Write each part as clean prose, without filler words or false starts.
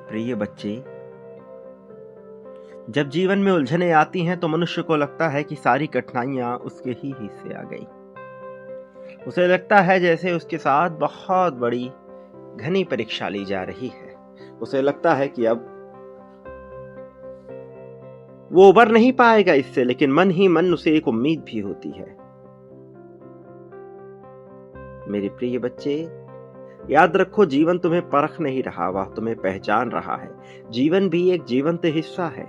प्रिय बच्चे, जब जीवन में उलझनें आती हैं तो मनुष्य को लगता है कि सारी कठिनाइयां उसके ही हिस्से आ गई। उसे लगता है जैसे उसके साथ बहुत बड़ी घनी परीक्षा ली जा रही है। उसे लगता है कि अब वो उबर नहीं पाएगा इससे, लेकिन मन ही मन उसे एक उम्मीद भी होती है। मेरे प्रिय बच्चे, याद रखो, जीवन तुम्हें परख नहीं रहा, वह तुम्हें पहचान रहा है। जीवन भी एक जीवंत हिस्सा है।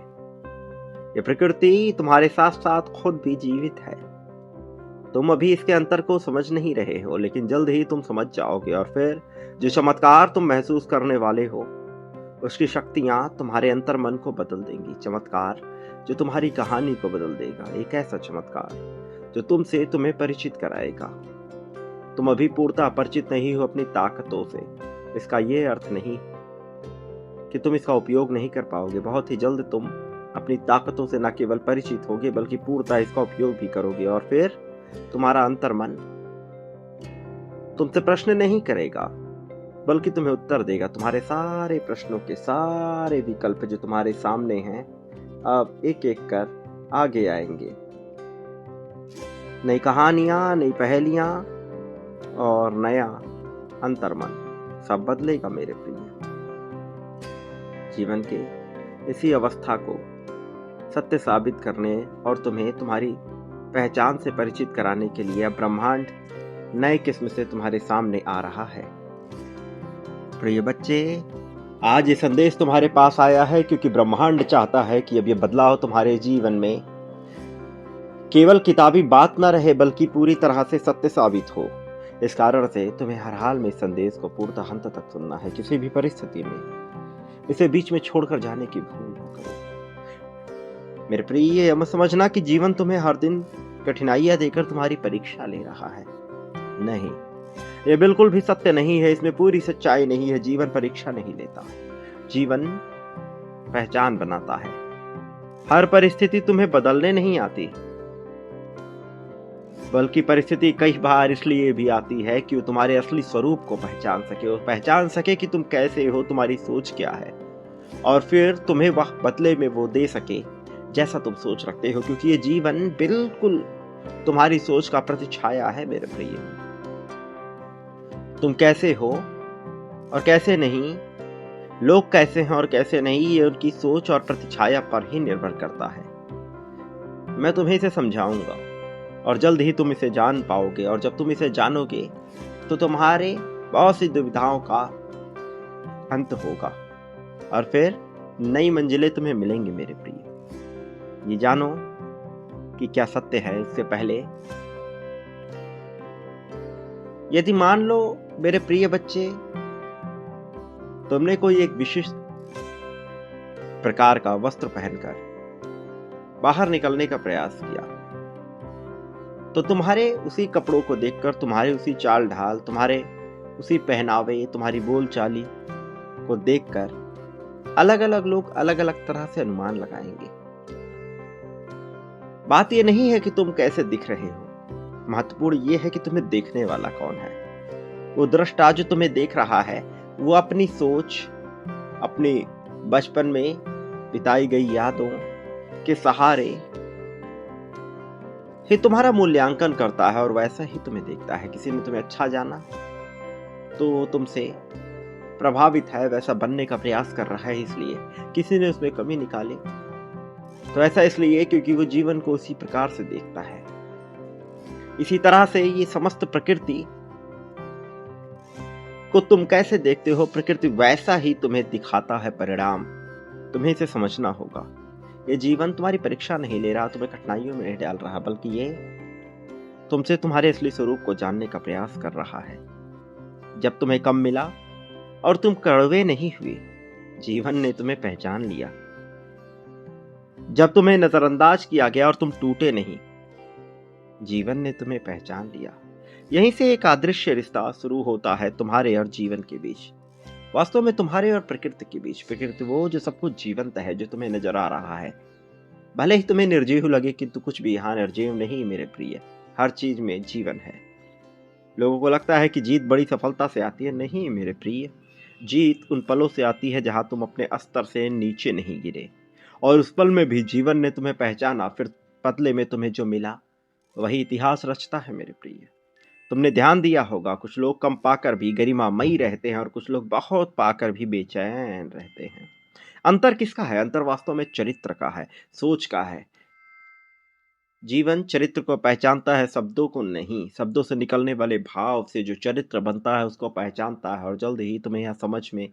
ये प्रकृति तुम्हारे साथ साथ खुद भी जीवित है। तुम अभी इसके अंतर को समझ नहीं रहे हो, लेकिन जल्द ही तुम समझ जाओगे, और फिर जो चमत्कार तुम महसूस करने वाले हो उसकी शक्तियां तुम्हारे अंतर मन को बदल देंगी। चमत्कार जो तुम्हारी कहानी को बदल देगा, एक ऐसा चमत्कार जो तुमसे तुम्हें परिचित कराएगा। तुम अभी पूर्णतः परिचित नहीं हो अपनी ताकतों से। इसका यह अर्थ नहीं कि तुम इसका उपयोग नहीं कर पाओगे। बहुत ही जल्द तुम अपनी ताकतों से न केवल परिचित होगे, बल्कि पूर्णतः इसका उपयोग भी करोगे, और फिर तुम्हारा अंतर्मन तुमसे प्रश्न नहीं करेगा, बल्कि तुम्हें उत्तर देगा। तुम्हारे सारे प्रश्नों के सारे विकल्प जो तुम्हारे सामने हैं, अब एक एक कर आगे आएंगे। नई कहानियां, नई पहेलियां और नया अंतर्मन सब बदलेगा मेरे प्रिय। जीवन के इसी अवस्था को सत्य साबित करने और तुम्हें तुम्हारी पहचान से परिचित कराने के लिए ब्रह्मांड नए किस्म से तुम्हारे सामने आ रहा है। प्रिय बच्चे, आज ये संदेश तुम्हारे पास आया है क्योंकि ब्रह्मांड चाहता है कि अब ये बदलाव तुम्हारे जीवन में केवल किताबी बात न रहे, बल्कि पूरी तरह से सत्य साबित हो। इस कारण से तुम्हें हर हाल में इस संदेश को पूर्णतः अंत तक सुनना है। किसी भी परिस्थिति में इसे बीच में छोड़कर जाने की भूल न करो। मेरे प्रिय, यह मत समझना कि जीवन तुम्हें हर दिन कठिनाइयां देकर तुम्हारी परीक्षा ले रहा है। नहीं, यह बिल्कुल भी सत्य नहीं है। इसमें पूरी सच्चाई नहीं है। जीवन परीक्षा नहीं लेता, जीवन पहचान बनाता है। हर परिस्थिति तुम्हें बदलने नहीं आती, बल्कि परिस्थिति कई बार इसलिए भी आती है कि वो तुम्हारे असली स्वरूप को पहचान सके कि तुम कैसे हो, तुम्हारी सोच क्या है, और फिर तुम्हें वह बदले में वो दे सके जैसा तुम सोच रखते हो। क्योंकि ये जीवन बिल्कुल तुम्हारी सोच का प्रतिछाया है मेरे प्रिय। तुम कैसे हो और कैसे नहीं, लोग कैसे हैं और कैसे नहीं, ये उनकी सोच और प्रतिछाया पर ही निर्भर करता है। मैं तुम्हें इसे समझाऊंगा और जल्द ही तुम इसे जान पाओगे, और जब तुम इसे जानोगे तो तुम्हारे बहुत सी दुविधाओं का अंत होगा, और फिर नई मंजिलें तुम्हें मिलेंगी मेरे प्रिय। ये जानो कि क्या सत्य है। इससे पहले यदि मान लो मेरे प्रिय बच्चे, तुमने कोई एक विशिष्ट प्रकार का वस्त्र पहनकर बाहर निकलने का प्रयास किया, तो तुम्हारे उसी कपड़ों को देखकर, तुम्हारे उसी चाल ढाल, तुम्हारे उसी पहनावे, तुम्हारी बोलचाली को देखकर अलग अलग लोग अलग अलग तरह से अनुमान लगाएंगे। बात यह नहीं है कि तुम कैसे दिख रहे हो, महत्वपूर्ण यह है कि तुम्हें देखने वाला कौन है। वो दृष्टा जो तुम्हें देख रहा है, वो अपनी सोच, अपने बचपन में बिताई गई यादों के सहारे ही तुम्हारा मूल्यांकन करता है और वैसा ही तुम्हें देखता है। किसी ने तुम्हें अच्छा जाना तो तुमसे प्रभावित है, वैसा बनने का प्रयास कर रहा है, इसलिए किसी ने उसमें कमी निकाली तो ऐसा इसलिए क्योंकि वो जीवन को उसी प्रकार से देखता है। इसी तरह से ये समस्त प्रकृति को तुम कैसे देखते हो, प्रकृति वैसा ही तुम्हें दिखाता है परिणाम। तुम्हें इसे समझना होगा। ये जीवन तुम्हारी परीक्षा नहीं ले रहा, तुम्हें कठिनाइयों में नहीं डाल रहा, बल्कि ये तुमसे तुम्हारे असली स्वरूप को जानने का प्रयास कर रहा है। जब तुम्हें कम मिला और तुम कड़वे नहीं हुए, जीवन ने तुम्हें पहचान लिया। जब तुम्हें नजरअंदाज किया गया और तुम टूटे नहीं, जीवन ने तुम्हें पहचान लिया। यहीं से एक अदृश्य रिश्ता शुरू होता है तुम्हारे और जीवन के बीच, वास्तव में तुम्हारे और प्रकृति के बीच। प्रकृति वो जो सब कुछ जीवंत है, जो तुम्हें नजर आ रहा है। भले ही तुम्हें निर्जीव लगे, किंतु कुछ भी यहाँ निर्जीव नहीं मेरे प्रिय। हर चीज में जीवन है। लोगों को लगता है कि जीत बड़ी सफलता से आती है। नहीं मेरे प्रिय, जीत उन पलों से आती है जहां तुम अपने स्तर से नीचे नहीं गिरे, और उस पल में भी जीवन ने तुम्हें पहचाना, फिर बदले में तुम्हें जो मिला वही इतिहास रचता है मेरे प्रिय। तुमने ध्यान दिया होगा, कुछ लोग कम पाकर भी गरिमामयी रहते हैं और कुछ लोग बहुत पाकर भी बेचैन रहते हैं। अंतर किसका है? अंतर वास्तव में चरित्र का है, सोच का है। जीवन चरित्र को पहचानता है, शब्दों को नहीं। शब्दों से निकलने वाले भाव से जो चरित्र बनता है उसको पहचानता है, और जल्द ही तुम्हें यह समझ में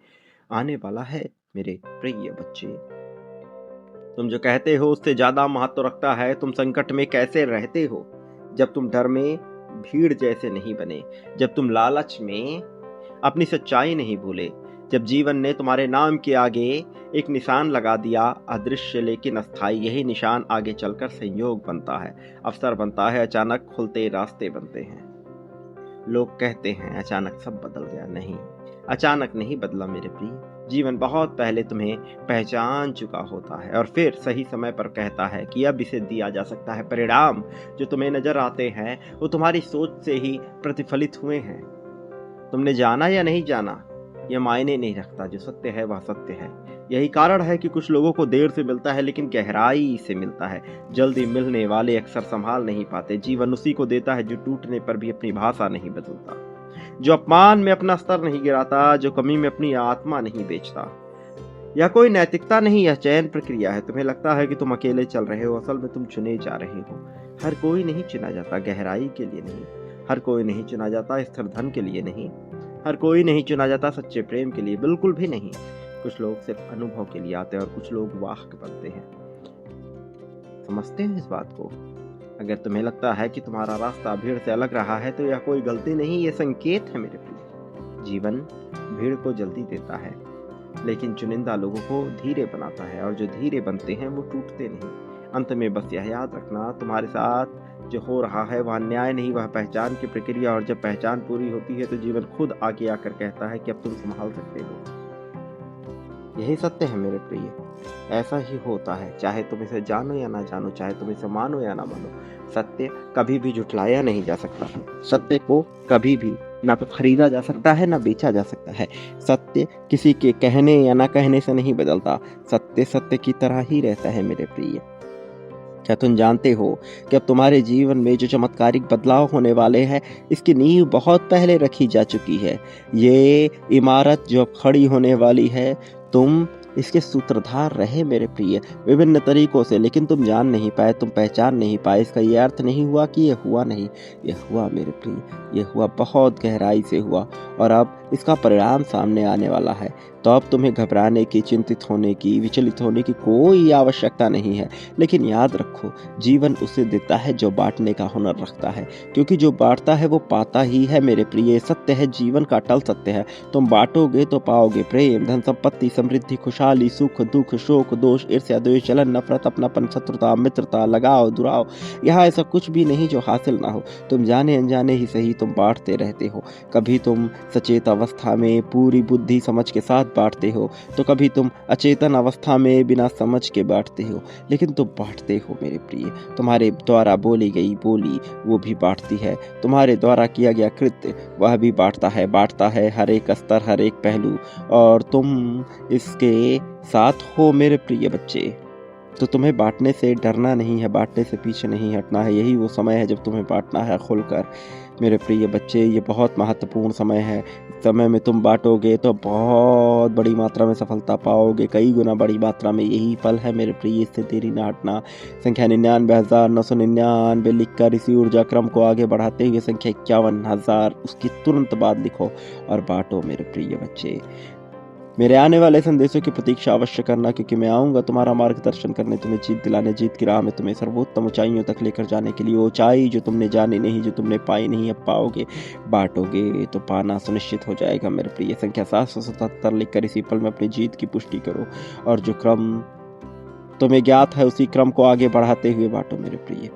आने वाला है मेरे प्रिय बच्चे। तुम जो कहते हो उससे ज्यादा महत्व रखता है तुम संकट में कैसे रहते हो। जब तुम डर में भीड़ जैसे नहीं बने, जब तुम लालच में अपनी सच्चाई नहीं भूले, जब जीवन ने तुम्हारे नाम के आगे एक निशान लगा दिया, अदृश्य लेकिन अस्थाई। यही निशान आगे चलकर संयोग बनता है, अवसर बनता है, अचानक खुलते रास्ते बनते हैं। लोग कहते हैं अचानक सब बदल गया। नहीं, अचानक नहीं बदला मेरे प्रिय। जीवन बहुत पहले तुम्हें पहचान चुका होता है और फिर सही समय पर कहता है कि अब इसे दिया जा सकता है। परिणाम जो तुम्हें नजर आते हैं वो तुम्हारी सोच से ही प्रतिफलित हुए हैं। तुमने जाना या नहीं जाना यह मायने नहीं रखता, जो सत्य है वह सत्य है। यही कारण है कि कुछ लोगों को देर से मिलता है लेकिन गहराई से मिलता है। जल्दी मिलने वाले अक्सर संभाल नहीं पाते। जीवन उसी को देता है जो टूटने पर भी अपनी भाषा नहीं बदलता, जो अपमान में अपना स्तर नहीं गिराता, जो कमी में अपनी आत्मा नहीं बेचता। यह कोई नैतिकता नहीं, यह चयन प्रक्रिया है। तुम्हें लगता है कि तुम अकेले चल रहे हो, असल में तुम चुने जा रहे हो। हर कोई नहीं चुना जाता गहराई के लिए नहीं, हर कोई नहीं चुना जाता स्थिर धन के लिए नहीं, हर कोई नहीं चुना जाता सच्चे प्रेम के लिए, बिल्कुल भी नहीं। कुछ लोग सिर्फ अनुभव के लिए आते हैं और कुछ लोग वाहक बनते हैं। समझते हो इस बात को? अगर तुम्हें लगता है कि तुम्हारा रास्ता भीड़ से अलग रहा है तो यह कोई गलती नहीं, यह संकेत है मेरे प्रिय। जीवन भीड़ को जल्दी देता है लेकिन चुनिंदा लोगों को धीरे बनाता है, और जो धीरे बनते हैं वो टूटते नहीं। अंत में बस यह याद रखना, तुम्हारे साथ जो हो रहा है वह अन्याय नहीं, वह पहचान की प्रक्रिया। और जब पहचान पूरी होती है तो जीवन खुद आगे आकर कहता है कि अब तुम संभाल सकते हो। यही सत्य है मेरे प्रिय, ऐसा ही होता है, चाहे तुम इसे जानो या ना जानो, चाहे तुम इसे मानो या ना मानो। सत्य कभी भी झुठलाया नहीं जा सकता। सत्य को कभी भी ना तो खरीदा जा सकता है ना बेचा जा सकता है। सत्य किसी के कहने या ना कहने से नहीं बदलता। सत्य सत्य की तरह ही रहता है मेरे प्रिय। क्या तुम जानते हो कि अब तुम्हारे जीवन में जो चमत्कारिक बदलाव होने वाले हैं इसकी नींव बहुत पहले रखी जा चुकी है। ये इमारत जो अब खड़ी होने वाली है, तुम इसके सूत्रधार रहे मेरे प्रिय, विभिन्न तरीकों से, लेकिन तुम जान नहीं पाए, तुम पहचान नहीं पाए। इसका ये अर्थ नहीं हुआ कि यह हुआ नहीं, यह हुआ मेरे प्रिय, यह हुआ बहुत गहराई से हुआ, और अब इसका परिणाम सामने आने वाला है। तो अब तुम्हें घबराने की, चिंतित होने की, विचलित होने की कोई आवश्यकता नहीं है। लेकिन याद रखो, जीवन उसे देता है जो बांटने का हुनर रखता है, क्योंकि जो बांटता है वो पाता ही है मेरे प्रिय। सत्य है, जीवन का अटल सत्य है। तुम बांटोगे तो पाओगे प्रेम, धन, संपत्ति, समृद्धि, खुशहाली, सुख, दुख, शोक, दोष, ईर्ष्या, द्वेष, जलन, नफरत, अपनापन, शत्रुता, मित्रता, लगाव, दुराव। यहाँ ऐसा कुछ भी नहीं जो हासिल ना हो। तुम जाने अनजाने ही सही, तुम बांटते रहते हो। कभी तुम सचेत अवस्था में पूरी बुद्धि समझ के साथ बांटते हो, तो कभी तुम अचेतन अवस्था में बिना समझ के बांटते हो, लेकिन तुम बांटते हो मेरे प्रिय। तुम्हारे द्वारा बोली गई बोली वो भी बांटती है, तुम्हारे द्वारा किया गया कृत्य वह भी बांटता है हर एक स्तर, हर एक पहलू, और तुम इसके साथ हो मेरे प्रिय बच्चे। तो तुम्हें बांटने से डरना नहीं है, बांटने से पीछे नहीं हटना है। यही वो समय है जब तुम्हें बांटना है खुलकर मेरे प्रिय बच्चे। ये बहुत महत्वपूर्ण समय है। समय में तुम बांटोगे तो बहुत बड़ी मात्रा में सफलता पाओगे, कई गुना बड़ी मात्रा में। यही पल है मेरे प्रिय, इससे देरी ना हटना। संख्या 99,999 लिखकर इसी ऊर्जा क्रम को आगे बढ़ाते हुए संख्या 51,000 उसकी तुरंत बाद लिखो और बांटो मेरे प्रिय बच्चे। मेरे आने वाले संदेशों की प्रतीक्षा अवश्य करना, क्योंकि मैं आऊंगा तुम्हारा मार्गदर्शन करने, तुम्हें जीत दिलाने, जीत की राह में तुम्हें सर्वोत्तम ऊंचाइयों तक लेकर जाने के लिए। ऊंचाई जो तुमने जानी नहीं, जो तुमने पाई नहीं, अब पाओगे। बांटोगे तो पाना सुनिश्चित हो जाएगा मेरे प्रिय। संख्या 777 लिखकर इसी पल में अपनी जीत की पुष्टि करो, और जो क्रम तुम्हें ज्ञात है उसी क्रम को आगे बढ़ाते हुए बांटो मेरे प्रिय।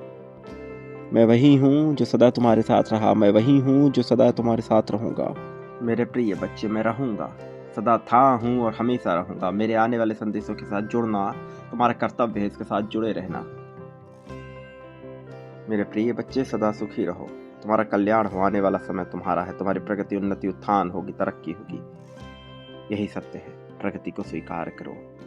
मैं वही हूँ जो सदा तुम्हारे साथ रहा, मैं वही हूँ जो सदा तुम्हारे साथ रहूंगा मेरे प्रिय बच्चे। मैं रहूंगा, सदा था, हूँ और हमेशा रहूंगा। मेरे आने वाले संदेशों के साथ जुड़ना तुम्हारा कर्तव्य है, इसके साथ जुड़े रहना मेरे प्रिय बच्चे। सदा सुखी रहो, तुम्हारा कल्याण हो। आने वाला समय तुम्हारा है, तुम्हारी प्रगति, उन्नति, उत्थान होगी, तरक्की होगी। यही सत्य है। प्रकृति को स्वीकार करो।